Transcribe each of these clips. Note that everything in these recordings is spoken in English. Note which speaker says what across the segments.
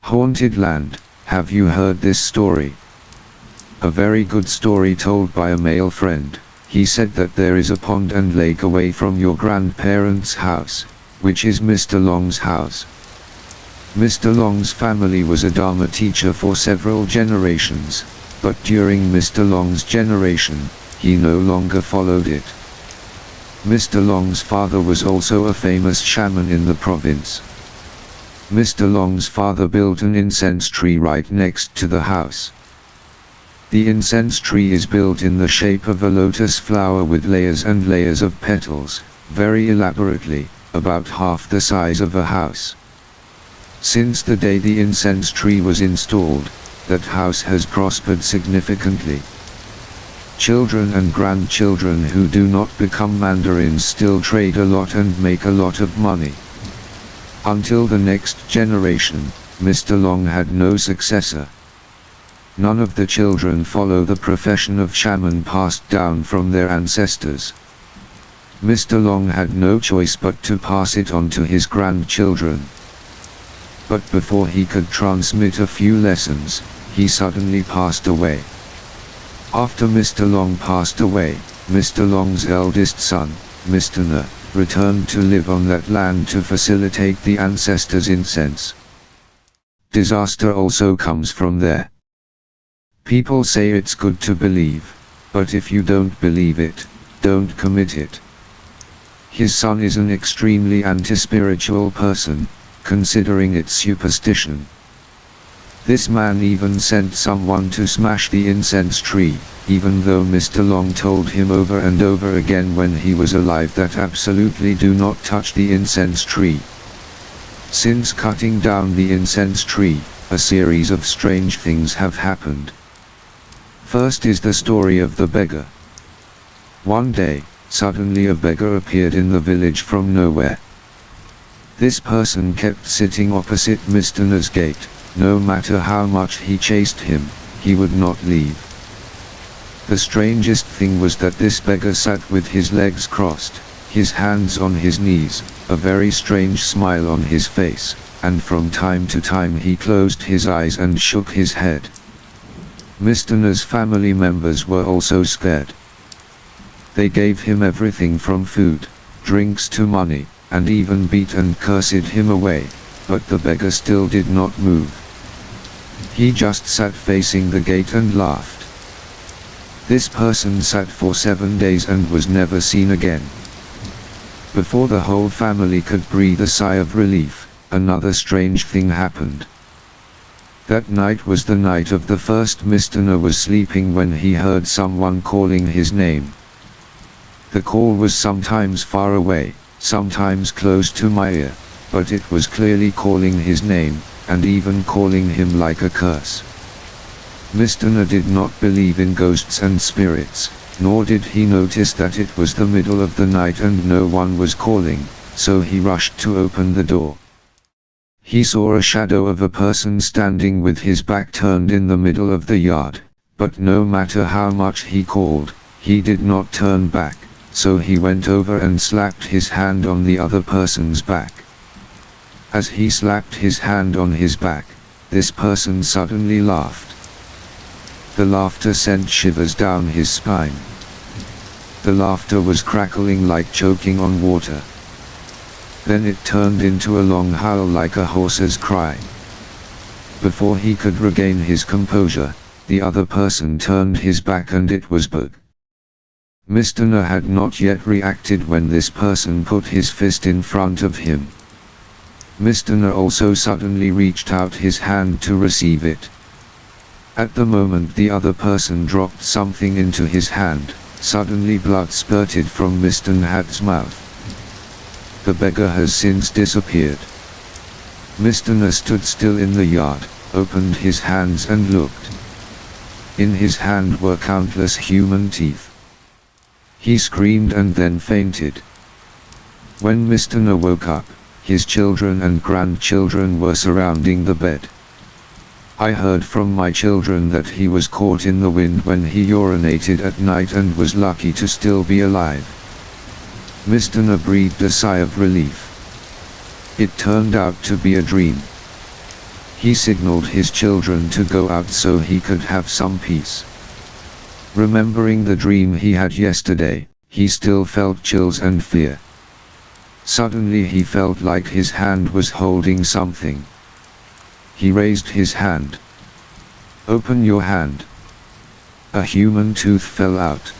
Speaker 1: Haunted Land, have you heard this story? A very good story told by a male friend. He said that there is a pond and lake away from your grandparents' house, which is Mr. Long's house. Mr. Long's family was a Dharma teacher for several generations, but during Mr. Long's generation, he no longer followed it. Mr. Long's father was also a famous shaman in the province. Mr. Long's father built an incense tree right next to the house. The incense tree is built in the shape of a lotus flower with layers and layers of petals, very elaborately, about half the size of a house. Since the day the incense tree was installed, that house has prospered significantly. Children and grandchildren who do not become mandarins still trade a lot and make a lot of money. Until the next generation, Mr. Long had no successor. None of the children follow the profession of shaman passed down from their ancestors. Mr. Long had no choice but to pass it on to his grandchildren. But before he could transmit a few lessons, he suddenly passed away. After Mr. Long passed away, Mr. Long's eldest son, Mr. Na, returned to live on that land to facilitate the ancestors' incense. Disaster also comes from there. People say it's good to believe, but if you don't believe it, don't commit it. His son is an extremely anti-spiritual person, considering it superstition. This man even sent someone to smash the incense tree, even though Mr. Long told him over and over again when he was alive that absolutely do not touch the incense tree. Since cutting down the incense tree, a series of strange things have happened. First is the story of the beggar. One day, suddenly a beggar appeared in the village from nowhere. This person kept sitting opposite Mr. Na's gate. No matter how much he chased him, he would not leave. The strangest thing was that this beggar sat with his legs crossed, his hands on his knees, a very strange smile on his face, and from time to time he closed his eyes and shook his head. Mr. Na's family members were also scared. They gave him everything from food, drinks to money, and even beat and cursed him away, but the beggar still did not move. He just sat facing the gate and laughed. This person sat for 7 days and was never seen again. Before the whole family could breathe a sigh of relief, another strange thing happened. That night was the night of the first Mr. Na was sleeping when he heard someone calling his name. The call was sometimes far away, sometimes close to my ear, but it was clearly calling his name, and even calling him like a curse. Mr. Na did not believe in ghosts and spirits, nor did he notice that it was the middle of the night and no one was calling, so he rushed to open the door. He saw a shadow of a person standing with his back turned in the middle of the yard, but no matter how much he called, he did not turn back, so he went over and slapped his hand on the other person's back. As he slapped his hand on his back, this person suddenly laughed. The laughter sent shivers down his spine. The laughter was crackling like choking on water. Then it turned into a long howl like a horse's cry. Before he could regain his composure, the other person turned his back and it was Bug. Mr. Na had not yet reacted when this person put his fist in front of him. Mr. Na also suddenly reached out his hand to receive it. At the moment the other person dropped something into his hand, suddenly blood spurted from Mr. Na's mouth. The beggar has since disappeared. Mr. Na stood still in the yard, opened his hands and looked. In his hand were countless human teeth. He screamed and then fainted. When Mr. Na woke up, his children and grandchildren were surrounding the bed. I heard from my children that he was caught in the wind when he urinated at night and was lucky to still be alive. Mr. Na breathed a sigh of relief. It turned out to be a dream. He signaled his children to go out so he could have some peace. Remembering the dream he had yesterday, he still felt chills and fear. Suddenly he felt like his hand was holding something. He raised his hand. "Open your hand." A human tooth fell out.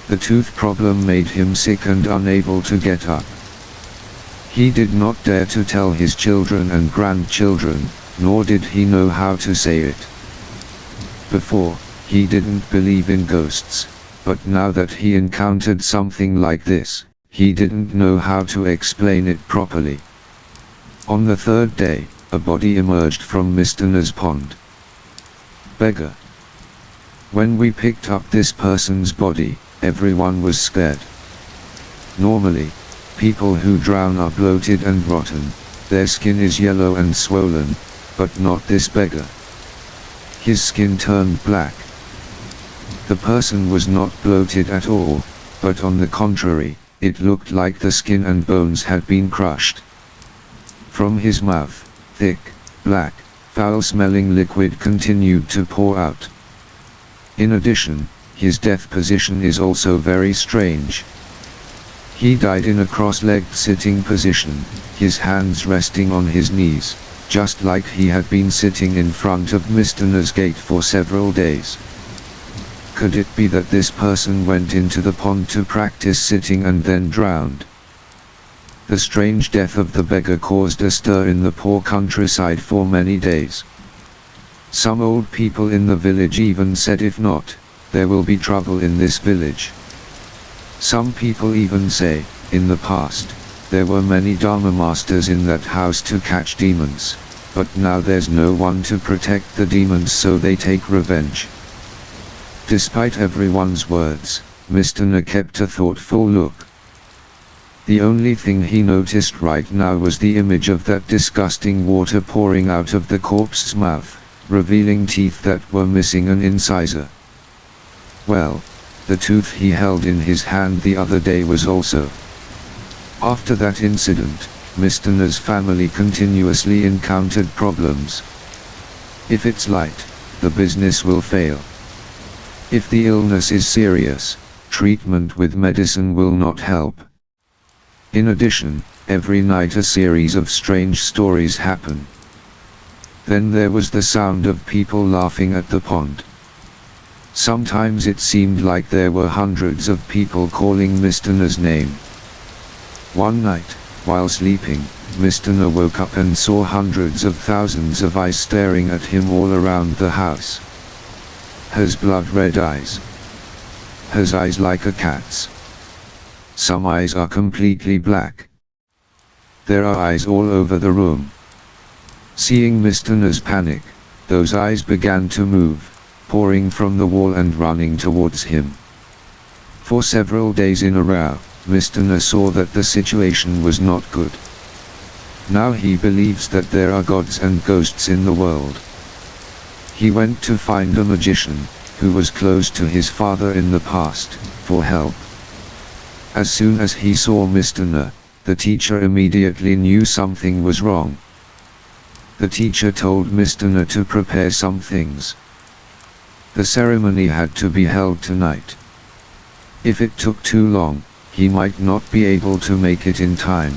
Speaker 1: The tooth problem made him sick and unable to get up. He did not dare to tell his children and grandchildren, nor did he know how to say it. Before, he didn't believe in ghosts, but now that he encountered something like this, he didn't know how to explain it properly. On the third day, a body emerged from Mr. N's pond. Beggar. When we picked up this person's body, everyone was scared. Normally, people who drown are bloated and rotten, their skin is yellow and swollen, but not this beggar. His skin turned black. The person was not bloated at all, but on the contrary, it looked like the skin and bones had been crushed. From his mouth, thick, black, foul-smelling liquid continued to pour out. In addition, his death position is also very strange. He died in a cross-legged sitting position, his hands resting on his knees, just like he had been sitting in front of Mr. N's gate for several days. Could it be that this person went into the pond to practice sitting and then drowned? The strange death of the beggar caused a stir in the poor countryside for many days. Some old people in the village even said if not, there will be trouble in this village. Some people even say, in the past, there were many Dharma masters in that house to catch demons, but now there's no one to protect the demons, so they take revenge. Despite everyone's words, Mr. N kept a thoughtful look. The only thing he noticed right now was the image of that disgusting water pouring out of the corpse's mouth, revealing teeth that were missing an incisor. Well, the tooth he held in his hand the other day was also. After that incident, Mr. N's family continuously encountered problems. If it's light, the business will fail. If the illness is serious, treatment with medicine will not help. In addition, every night a series of strange stories happen. Then there was the sound of people laughing at the pond. Sometimes it seemed like there were hundreds of people calling Mr. N's name. One night, while sleeping, Mr. N woke up and saw hundreds of thousands of eyes staring at him all around the house. Has blood-red eyes. Has eyes like a cat's. Some eyes are completely black. There are eyes all over the room. Seeing Mr. N's panic, those eyes began to move, pouring from the wall and running towards him. For several days in a row, Mr. N saw that the situation was not good. Now he believes that there are gods and ghosts in the world. He went to find a magician, who was close to his father in the past, for help. As soon as he saw Mr. N, the teacher immediately knew something was wrong. The teacher told Mr. N to prepare some things. The ceremony had to be held tonight. If it took too long, he might not be able to make it in time.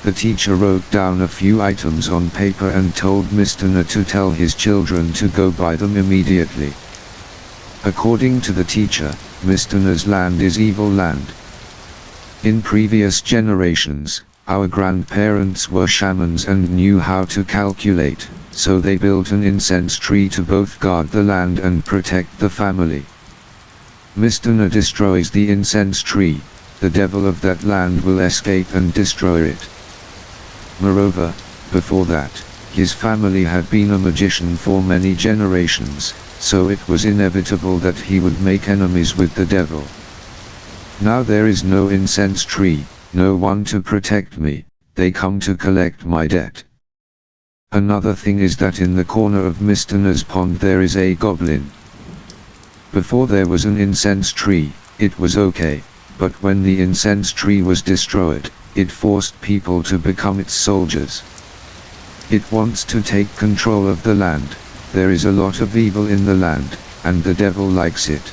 Speaker 1: The teacher wrote down a few items on paper and told Mr. N to tell his children to go buy them immediately. According to the teacher, Mr. N's land is evil land. In previous generations, our grandparents were shamans and knew how to calculate, so they built an incense tree to both guard the land and protect the family. Mr. N destroys the incense tree, the devil of that land will escape and destroy it. Moreover, before that, his family had been a magician for many generations, so it was inevitable that he would make enemies with the devil. Now there is no incense tree, no one to protect me, they come to collect my debt. Another thing is that in the corner of Mr. N's pond there is a goblin. Before there was an incense tree, it was okay, but when the incense tree was destroyed, it forced people to become its soldiers. It wants to take control of the land. There is a lot of evil in the land, and the devil likes it.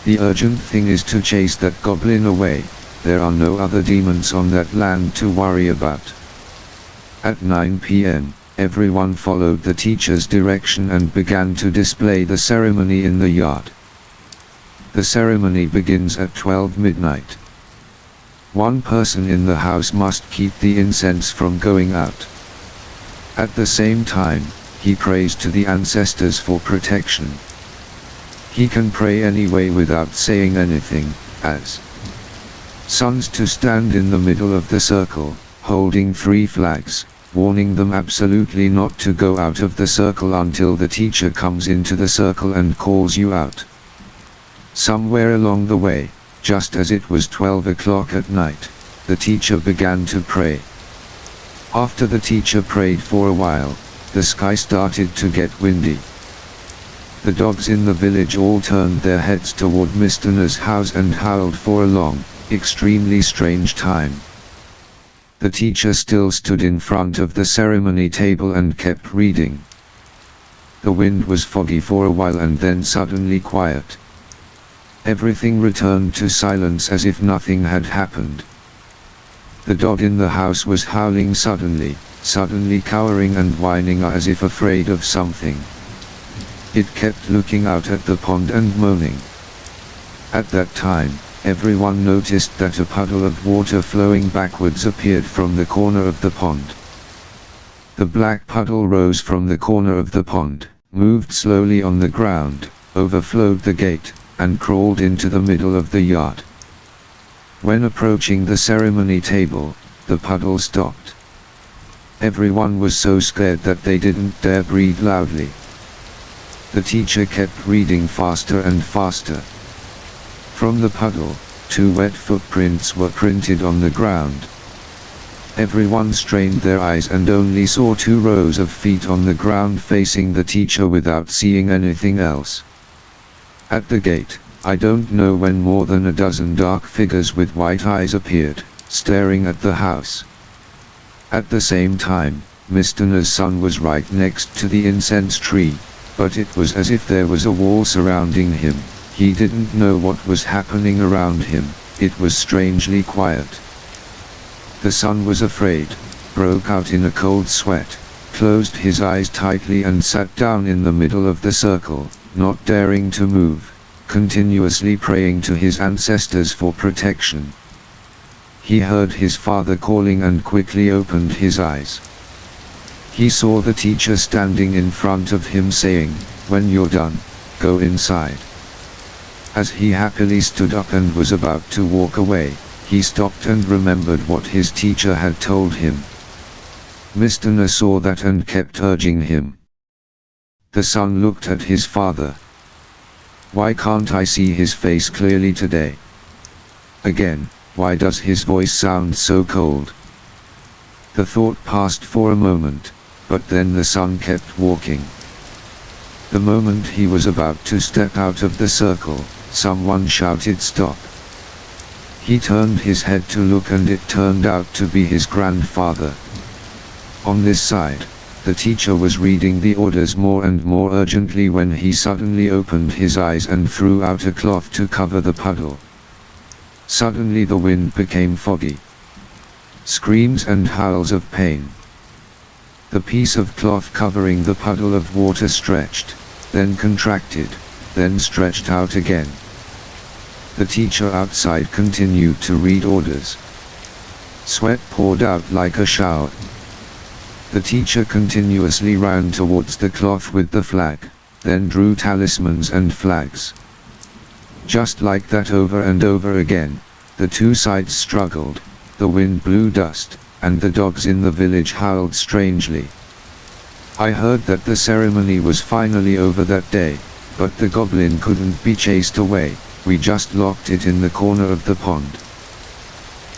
Speaker 1: The urgent thing is to chase that goblin away. There are no other demons on that land to worry about. At 9 p.m., everyone followed the teacher's direction and began to display the ceremony in the yard. The ceremony begins at 12 midnight. One person in the house must keep the incense from going out. At the same time, he prays to the ancestors for protection. He can pray anyway without saying anything, as sons to stand in the middle of the circle, holding 3 flags, warning them absolutely not to go out of the circle until the teacher comes into the circle and calls you out. Somewhere along the way, just as it was 12 o'clock at night, the teacher began to pray. After the teacher prayed for a while, the sky started to get windy. The dogs in the village all turned their heads toward Mr. N's house and howled for a long, extremely strange time. The teacher still stood in front of the ceremony table and kept reading. The wind was foggy for a while and then suddenly quiet. Everything returned to silence as if nothing had happened. The dog in the house was howling suddenly cowering and whining as if afraid of something. It kept looking out at the pond and moaning. At that time, everyone noticed that a puddle of water flowing backwards appeared from the corner of the pond. The black puddle rose from the corner of the pond, moved slowly on the ground, overflowed the gate, and crawled into the middle of the yard. When approaching the ceremony table, the puddle stopped. Everyone was so scared that they didn't dare breathe loudly. The teacher kept reading faster and faster. From the puddle, 2 wet footprints were printed on the ground. Everyone strained their eyes and only saw 2 rows of feet on the ground facing the teacher without seeing anything else. At the gate, I don't know when more than a dozen dark figures with white eyes appeared, staring at the house. At the same time, Mr. N's son was right next to the incense tree, but it was as if there was a wall surrounding him. He didn't know what was happening around him. It was strangely quiet. The son was afraid, broke out in a cold sweat, closed his eyes tightly and sat down in the middle of the circle, not daring to move, continuously praying to his ancestors for protection. He heard his father calling and quickly opened his eyes. He saw the teacher standing in front of him saying, "When you're done, go inside." As he happily stood up and was about to walk away, he stopped and remembered what his teacher had told him. Mr. N saw that and kept urging him. The son looked at his father. "Why can't I see his face clearly today? Again, why does his voice sound so cold?" The thought passed for a moment, but then the son kept walking. The moment he was about to step out of the circle, someone shouted "Stop!" He turned his head to look and it turned out to be his grandfather. On this side, the teacher was reading the orders more and more urgently when he suddenly opened his eyes and threw out a cloth to cover the puddle. Suddenly the wind became foggy. Screams and howls of pain. The piece of cloth covering the puddle of water stretched, then contracted, then stretched out again. The teacher outside continued to read orders. Sweat poured out like a shower. The teacher continuously ran towards the cloth with the flag, then drew talismans and flags. Just like that over and over again, the 2 sides struggled, the wind blew dust, and the dogs in the village howled strangely. I heard that the ceremony was finally over that day, but the goblin couldn't be chased away, we just locked it in the corner of the pond.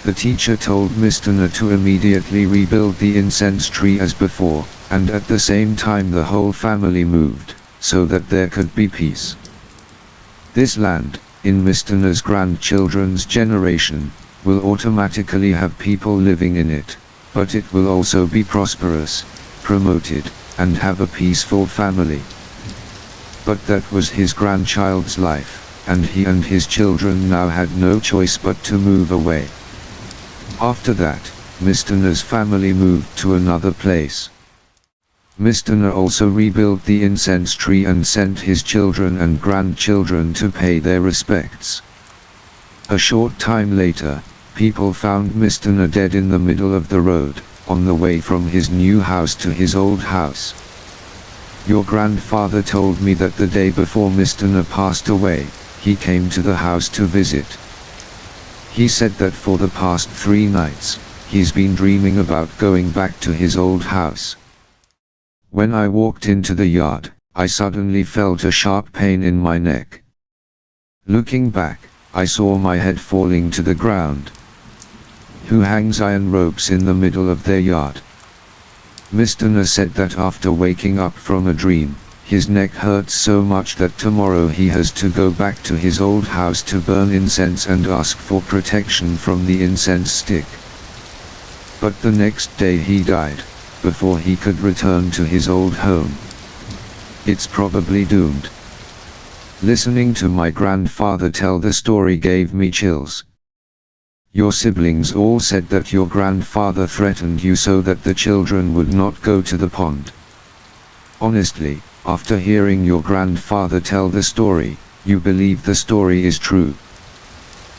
Speaker 1: The teacher told Mr. N to immediately rebuild the incense tree as before, and at the same time the whole family moved, so that there could be peace. This land, in Mr. N's grandchildren's generation, will automatically have people living in it. but it will also be prosperous, promoted, and have a peaceful family. But that was his grandchild's life, and he and his children now had no choice but to move away. After that, Mr. N's family moved to another place. Mr. N also rebuilt the incense tree and sent his children and grandchildren to pay their respects. A short time later, people found Mr. N dead in the middle of the road, on the way from his new house to his old house. Your grandfather told me that the day before Mr. N passed away, he came to the house to visit. He said that for the past 3 nights, he's been dreaming about going back to his old house. When I walked into the yard, I suddenly felt a sharp pain in my neck. Looking back, I saw my head falling to the ground. Who hangs iron ropes in the middle of their yard? Mr. N said that after waking up from a dream, his neck hurts so much that tomorrow he has to go back to his old house to burn incense and ask for protection from the incense stick. But the next day he died, before he could return to his old home. It's probably doomed. Listening to my grandfather tell the story gave me chills. Your siblings all said that your grandfather threatened you so that the children would not go to the pond. Honestly, after hearing your grandfather tell the story, you believe the story is true.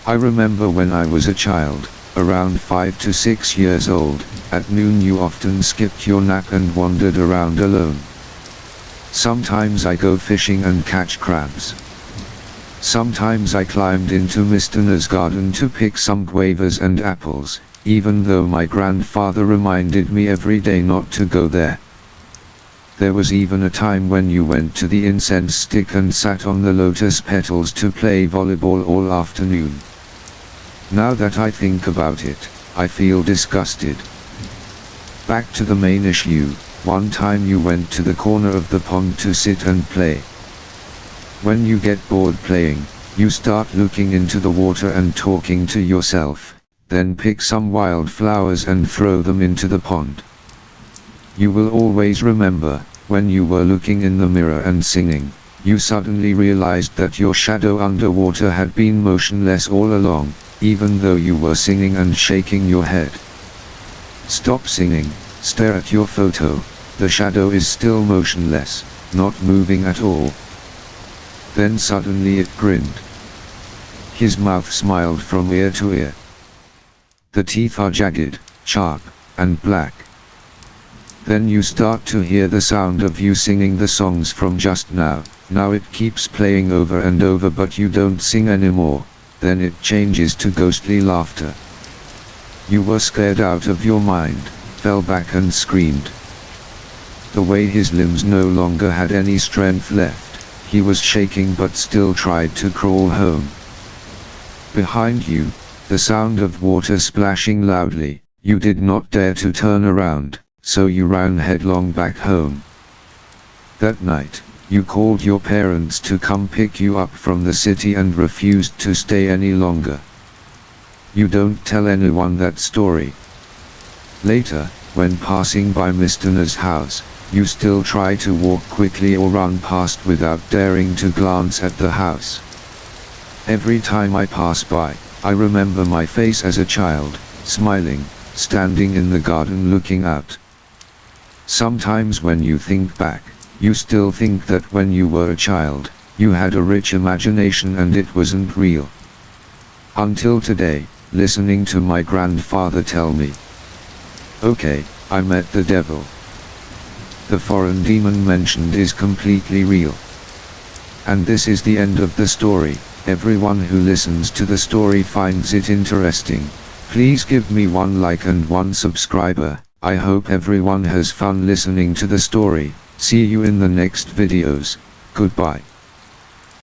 Speaker 1: I remember when I was a child, around 5 to 6 years old, at noon you often skipped your nap and wandered around alone. Sometimes I go fishing and catch crabs. Sometimes I climbed into Mr. N's garden to pick some guavas and apples, even though my grandfather reminded me every day not to go there. There was even a time when you went to the incense stick and sat on the lotus petals to play volleyball all afternoon. Now that I think about it, I feel disgusted. Back to the main issue, one time you went to the corner of the pond to sit and play. When you get bored playing, you start looking into the water and talking to yourself, then pick some wild flowers and throw them into the pond. You will always remember, when you were looking in the mirror and singing, you suddenly realized that your shadow underwater had been motionless all along, even though you were singing and shaking your head. Stop singing, stare at your photo, the shadow is still motionless, not moving at all. Then suddenly it grinned. His mouth smiled from ear to ear. The teeth are jagged, sharp, and black. Then you start to hear the sound of you singing the songs from just now. Now it keeps playing over and over, but you don't sing anymore. Then it changes to ghostly laughter. You were scared out of your mind, fell back and screamed. The way his limbs no longer had any strength left, he was shaking but still tried to crawl home. Behind you, the sound of water splashing loudly, you did not dare to turn around, so you ran headlong back home. That night, you called your parents to come pick you up from the city and refused to stay any longer. You don't tell anyone that story. Later, when passing by Mr. N's house, you still try to walk quickly or run past without daring to glance at the house. Every time I pass by, I remember my face as a child, smiling, standing in the garden looking out. Sometimes when you think back, you still think that when you were a child, you had a rich imagination and it wasn't real. Until today, listening to my grandfather tell me, "Okay, I met the devil. The foreign demon mentioned is completely real." And this is the end of the story. Everyone who listens to the story finds it interesting. Please give me 1 like and 1 subscriber. I hope everyone has fun listening to the story. See you in the next videos. Goodbye.